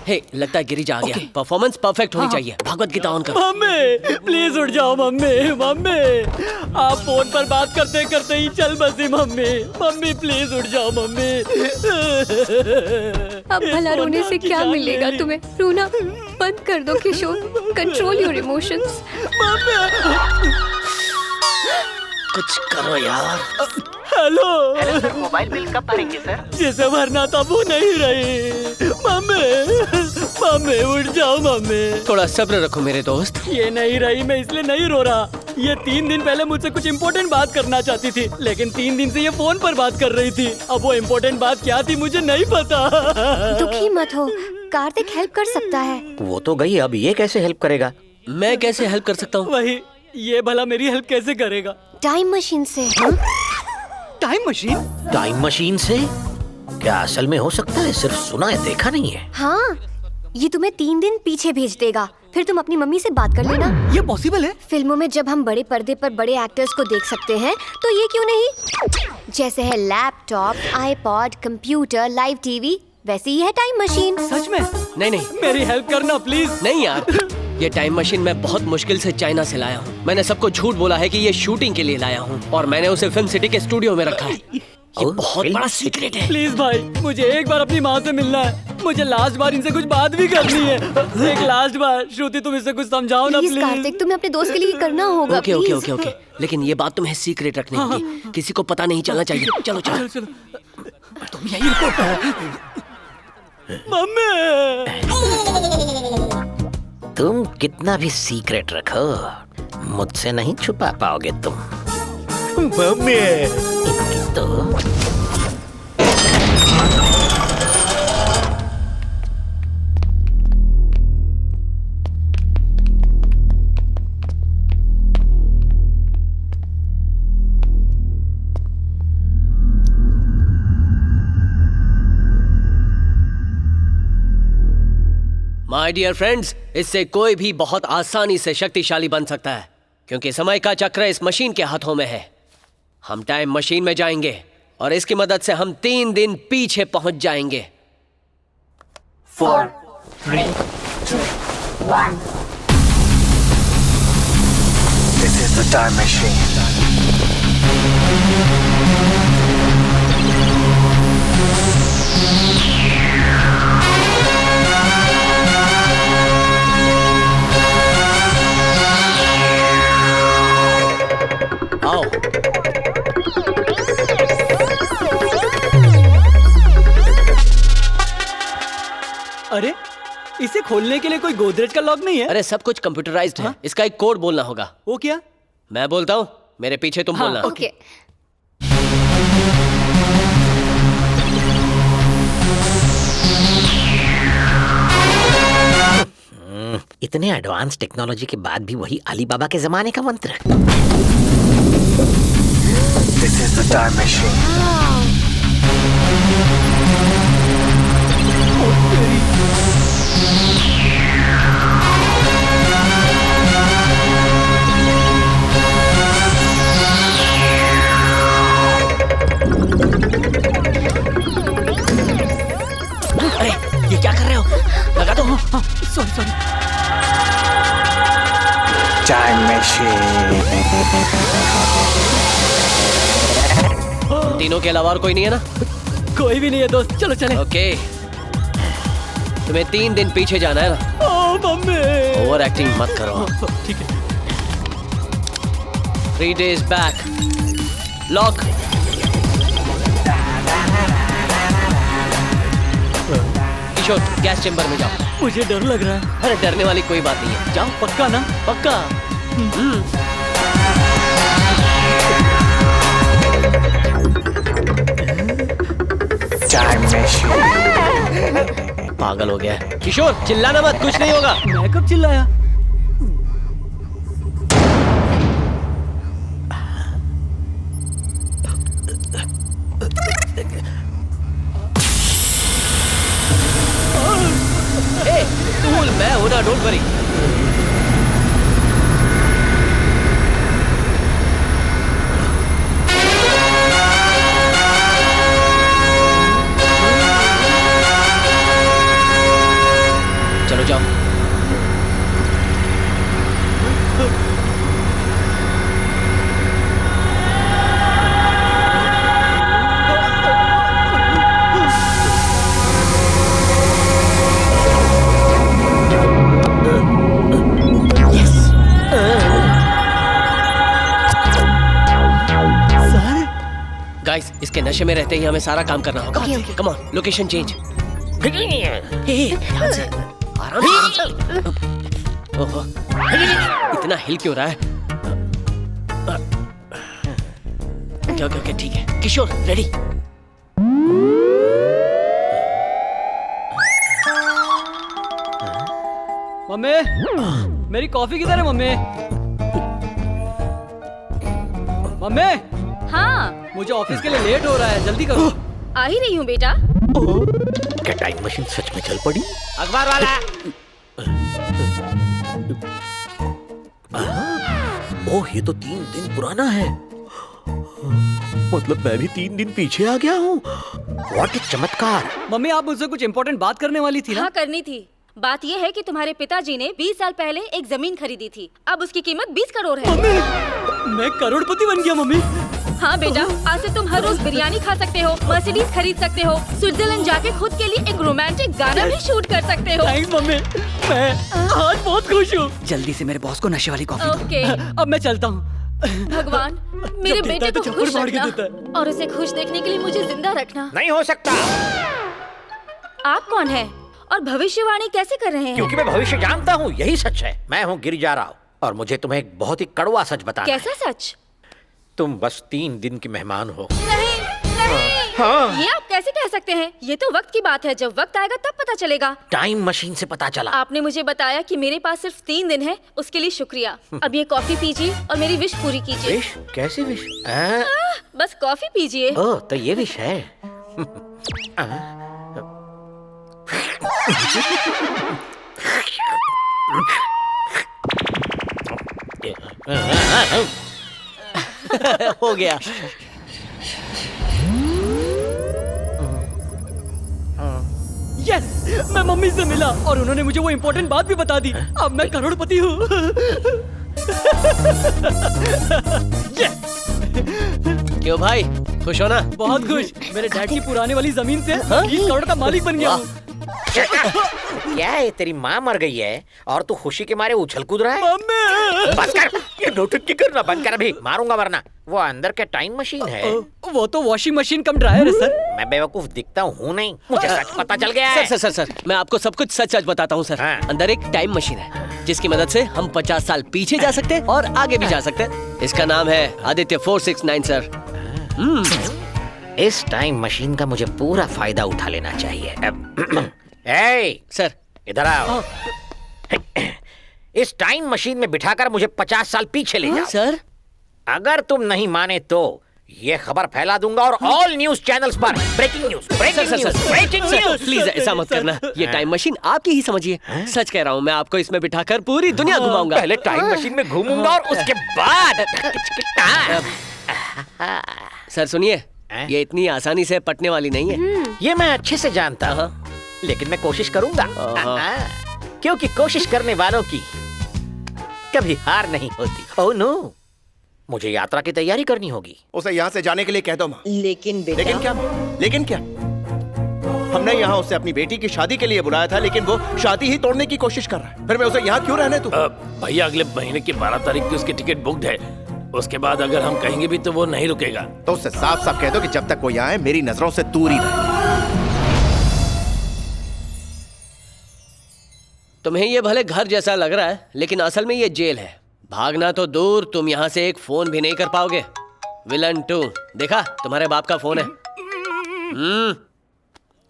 हे, लगता है गिरिजा आ गया। परफॉर्मेंस परफेक्ट होनी चाहिए। भागवत गीता ऑन करो। मम्मी प्लीज उठ जाओ। मम्मी आप फोन पर बात करते करते ही चल बसी। मम्मी प्लीज उठ जाओ मम्मी। अब भला रोने से क्या मिलेगा तुम्हें? रोना बंद कर दो किशोर। Control your emotions. कुछ करो यार। हेलो सर, मोबाइल बिल कब भरेंगे सर? जिसे भरना था वो नहीं रही। मम्मी उठ जाओ मम्मी। थोड़ा सब्र रखो मेरे दोस्त। ये नहीं रही, मैं इसलिए नहीं रो रहा। ये 3 दिन पहले मुझसे कुछ इम्पोर्टेंट बात करना चाहती थी, लेकिन 3 दिन से ये फोन पर बात कर रही थी। अब वो इम्पोर्टेंट बात क्या थी मुझे नहीं पता। दुखी मत हो, कार्तिक हेल्प कर सकता है। वो तो गई, अब ये कैसे हेल्प करेगा? मैं कैसे हेल्प कर सकता हूँ? वही, ये भला मेरी हेल्प कैसे करेगा? टाइम मशीन से। Time machine? टाइम मशीन से? क्या असल में हो सकता है? सिर्फ सुना है, देखा नहीं है। हाँ, ये तुम्हें 3 दिन पीछे भेज देगा। फिर तुम अपनी मम्मी से बात कर लेना। ये पॉसिबल है? फिल्मों में जब हम बड़े पर्दे पर बड़े एक्टर्स को देख सकते हैं, तो ये क्यों नहीं? जैसे है laptop, iPod, computer, live TV, वैसे ही है टाइम मशीन। सच में? नहीं, मेरी हेल्प करना प्लीज। नहीं यार। ये टाइम मशीन मैं बहुत मुश्किल से चाइना से लाया हूँ। मैंने सबको झूठ बोला है कि ये शूटिंग के लिए लाया हूँ, और मैंने उसे फिल्म सिटी के स्टूडियो में रखा है। ये बहुत बड़ा सीक्रेट है। प्लीज भाई, मुझे एक बार अपनी माँ से मिलना है। मुझे लास्ट बार इनसे कुछ बात भी करनी है। एक लास्ट बार। श्रुति, तुम इससे कुछ समझाओ ना प्लीज। कार्तिक, तुम्हें अपने दोस्त के लिए करना होगा। ओके ओके ओके ओके, लेकिन ये बात तुम्हें सीक्रेट रखनी होगी। किसी को पता नहीं चलना चाहिए। चलो चलो चलो। तुम यही रुको। मम्मी तुम कितना भी सीक्रेट रखो, मुझसे नहीं छुपा पाओगे तुम। मम्मी इनकी तो माय डियर फ्रेंड्स, इससे कोई भी बहुत आसानी से शक्तिशाली बन सकता है, क्योंकि समय का चक्र इस मशीन के हाथों में है। हम टाइम मशीन में जाएंगे और इसकी मदद से हम 3 दिन पीछे पहुंच जाएंगे। 4, 3, 2, 1। This is the time machine. आओ। अरे, इसे खोलने के लिए कोई गोदरेज का लॉक नहीं है? अरे सब कुछ कंप्यूटराइज्ड है। इसका एक कोड बोलना होगा। वो क्या? मैं बोलता हूँ, मेरे पीछे तुम बोलना। ओके। इतने एडवांस टेक्नोलॉजी के बाद भी वही अली बाबा के जमाने का मंत्र। This is the time machine. अरे ये क्या कर रहे हो? लगा दो। सॉरी। Time machine. तीनों के अलावा और कोई नहीं है ना? कोई भी नहीं है दोस्त, चलो चले। ओके, तुम्हें 3 दिन पीछे जाना है ना? ओ मम्मी। ओवर एक्टिंग मत करो। ठीक है। 3 days back. लॉक। किशोर, गैस चेंबर में जाओ। मुझे डर लग रहा है। अरे डरने वाली कोई बात नहीं है, जाओ। पक्का ना? पक्का। Time machine. पागल हो गया है। किशोर, चिल्लाना मत, कुछ नहीं होगा। मैं कब चिल्लाया? टूल मैं हूं ना, डोंट वरी। इसके नशे में रहते ही हमें सारा काम करना होगा। Okay, okay. Come on, location change. ध्यान से, आराम से। ओहो, इतना हिल क्यों रहा है? ओके, ठीक है। किशोर, रेडी? मम्मी, मेरी कॉफी किधर है मम्मी? मम्मी, हाँ, मुझे ऑफिस के लिए लेट हो रहा है, जल्दी करो। आ ही रही हूँ बेटा। क्या टाइम मशीन सच में चल पड़ी? अखबार वाला। ओह, ये तो 3 दिन पुराना है। मतलब मैं भी 3 दिन पीछे आ गया हूँ। व्हाट अ चमत्कार। मम्मी, आप मुझसे कुछ इम्पोर्टेंट बात करने वाली थी ना? हाँ, करनी थी। बात यह है कि तुम्हारे पिताजी ने 20 साल पहले एक जमीन खरीदी थी। अब उसकी कीमत 20 करोड़ है। मम्मी, मैं करोड़पति बन गया मम्मी। हाँ बेटा, आज से तुम हर रोज बिरयानी खा सकते हो, मर्सिडीज खरीद सकते हो, स्विट्जरलैंड जाके खुद के लिए एक रोमांटिक गाना भी शूट कर सकते हो। थैंक्स मम्मी, मैं आज बहुत खुश हूँ। जल्दी से मेरे बॉस को नशे वाली कॉफी दो। ओके। अब मैं चलता हूँ। भगवान, मेरे जब देता बेटे है तो को चप्पल खुश फाड़ के रखना देता है। और उसे खुश देखने के लिए मुझे जिंदा रखना। नहीं हो सकता, आप कौन है और भविष्यवाणी कैसे कर रहे हैं? क्योंकि मैं भविष्य जानता हूँ। यही सच है। मैं हूँ गिरिजा राव और मुझे तुम्हें एक बहुत ही कड़वा सच बताना है। कैसा सच? तुम बस 3 दिन की मेहमान हो। नहीं, नहीं। हाँ। ये आप कैसे कह सकते हैं? ये तो वक्त की बात है, जब वक्त आएगा तब पता चलेगा। टाइम मशीन से पता चला। आपने मुझे बताया कि मेरे पास सिर्फ 3 दिन है, उसके लिए शुक्रिया। अब ये कॉफी पीजिए और मेरी विश पूरी कीजिए। विश? कैसी विश? बस कॉफी पीजिए। ओह, तो ये विश है। हो गया। यस, मैं मम्मी से मिला और उन्होंने मुझे वो इम्पोर्टेंट बात भी बता दी। अब मैं करोड़पति हूँ। क्यों भाई, खुश हो ना? बहुत खुश। मेरे डैड की पुराने वाली जमीन से 20 करोड़ का मालिक बन गया हूँ। क्या है, तेरी माँ मर गई है और तू खुशी के मारे उछल कूद रहा है? मम्मी, बस कर, ये नौटंकी करना बंद कर। अभी मारूंगा वरना। वो अंदर क्या टाइम मशीन है? वो तो वॉशिंग मशीन कम ड्रायर है सर। मैं बेवकूफ दिखता हूँ नहीं, मुझे सच पता चल गया है। सर, मैं आपको सब कुछ सच सच बताता हूँ सर। हाँ। अंदर एक टाइम मशीन है जिसकी मदद से हम 50 साल पीछे जा सकते हैं और आगे भी जा सकते हैं। इसका नाम है आदित्य 469 सर। इस टाइम मशीन का मुझे पूरा फायदा उठा लेना चाहिए। ए, सर, इधर आओ। इस टाइम मशीन में बिठाकर मुझे 50 साल पीछे ले जाओ। सर, अगर तुम नहीं माने तो ये खबर फैला दूंगा और ऑल न्यूज चैनल्स पर breaking news, breaking news. Please ऐसा मत करना। ये टाइम मशीन आपकी ही समझिए। सच कह रहा हूँ, मैं आपको इसमें बिठाकर पूरी दुनिया घुमाऊंगा। पहले टाइम मशीन में घूमूंगा और उसके बाद सर सुनिए, ये इतनी आसानी से पटने वाली नहीं है। ये मैं अच्छे से जानता हूँ, लेकिन मैं कोशिश करूंगा। क्योंकि कोशिश करने वालों की कभी हार नहीं होती। ओह नो, मुझे यात्रा की तैयारी करनी होगी। उसे यहाँ से जाने के लिए कह दो माँ। लेकिन बेटा, लेकिन क्या माँ? लेकिन क्या? हमने यहाँ उसे अपनी बेटी की शादी के लिए बुलाया था, लेकिन वो शादी ही तोड़ने की कोशिश कर रहा है। फिर मैं उसे यहाँ क्यों रहने दूं? भैया, अगले महीने की 12 तारीख की उसकी टिकट बुक्ड है। उसके बाद अगर हम कहेंगे भी तो वो नहीं रुकेगा। तो उससे साफ साफ कह दो कि जब तक वो यहाँ है मेरी नजरों से दूर ही रहे। तुम्हें ये भले घर जैसा लग रहा है, लेकिन असल में ये जेल है। भागना तो दूर, तुम यहाँ से एक फोन भी नहीं कर पाओगे। विलन 2, देखा, तुम्हारे बाप का फोन है।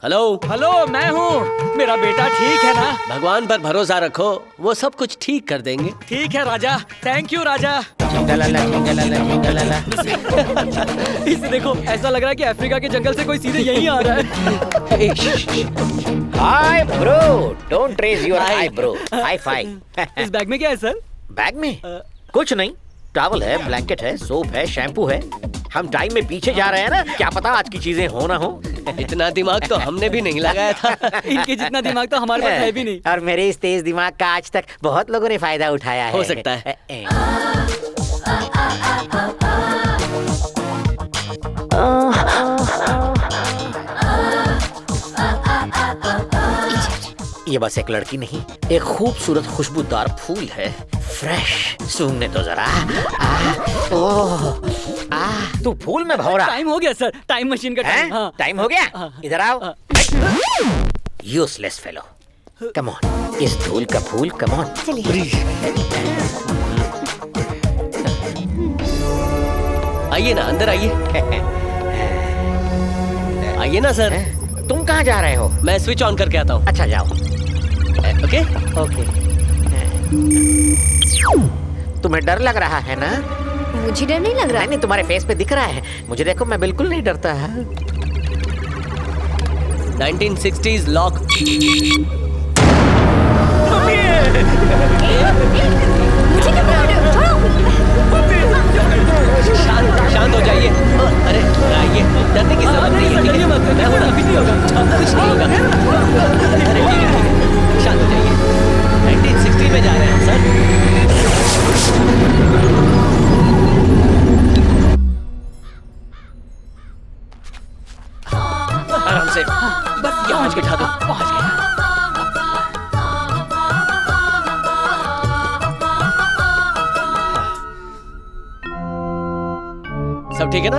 हेलो हेलो, मैं हूँ। मेरा बेटा ठीक है ना? भगवान पर भरोसा रखो, वो सब कुछ ठीक कर देंगे। ठीक है राजा, थैंक यू राजा। इसे देखो, ऐसा लग रहा है कि अफ्रीका के जंगल से कोई सीधे यहीं आ रहा है। Hi bro, don't raise your high brow. High five. इस बैग में क्या है सर? बैग में कुछ नहीं, टॉवल है, ब्लैंकेट है, सोप है, शैम्पू है। हम टाइम में पीछे जा रहे हैं ना, क्या पता आज की चीजें हो ना हो। इतना दिमाग तो हमने भी नहीं लगाया था। इनके जितना दिमाग तो हमारे पास है भी नहीं। और मेरे इस तेज दिमाग का आज तक बहुत लोगों ने फायदा उठाया है। हो सकता है। ये बस एक लड़की नहीं, एक खूबसूरत खुशबूदार फूल है। फ्रेश, सूंघने तो जरा। ओह, तू फूल में भौरा। टाइम हो गया सर, टाइम मशीन का टाइम। हाँ। टाइम हो गया, इधर आओ। यूजलेस फेलो, कम ऑन, इस धूल का फूल, कम ऑन। चलिए। आइए ना, अंदर आइए। आइए ना सर। तुम कहाँ जा रहे हो? मैं स्विच ऑन करके आता हूँ। अच्छा जाओ। Okay okay. तुम्हें डर लग रहा है ना? मुझे डर नहीं लग रहा। नहीं, तुम्हारे फेस पे दिख रहा है। मुझे देखो, मैं बिल्कुल नहीं डरता है। 1960s lock. मुझे क्या पकड़ रहे हो? छोड़ो। शांत हो जाइए। अरे आइए, डरने की जरूरत नहीं है। डरिए मत, मैं हूं ना। कुछ नहीं होगा। कुछ नहीं होगा। अरे ठीक है, शांत हो जाइए। 1960 में जा रहे हैं सर। आराम से, बस यहाँ बिठा दो। पहुंच गया। सब ठीक है ना?